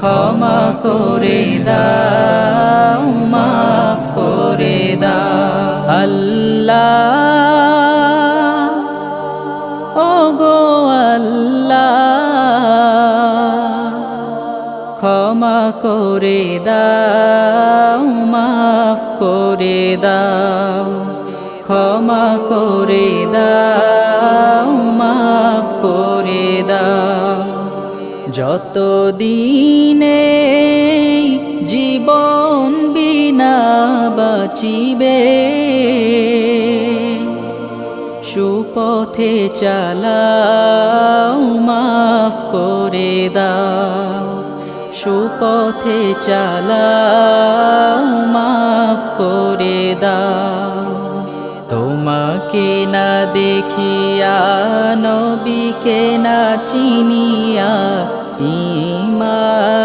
ক্ষমা করে দাও, মাফ করে দাও। আল্লাহ, ওগো আল্লাহ, ক্ষমা করে দাও, মাফ করে দাও। ক্ষমা করে দাও, মাফ করে দাও। যত দিনে জীবন বিনা বাঁচিবে, সুপথে চালাও, মাফ করে দাও। সুপথে চালাও, মাফ করে দাও। তোমাকে না দেখিয়া, নবীকে না চিনিয়া, ঈমান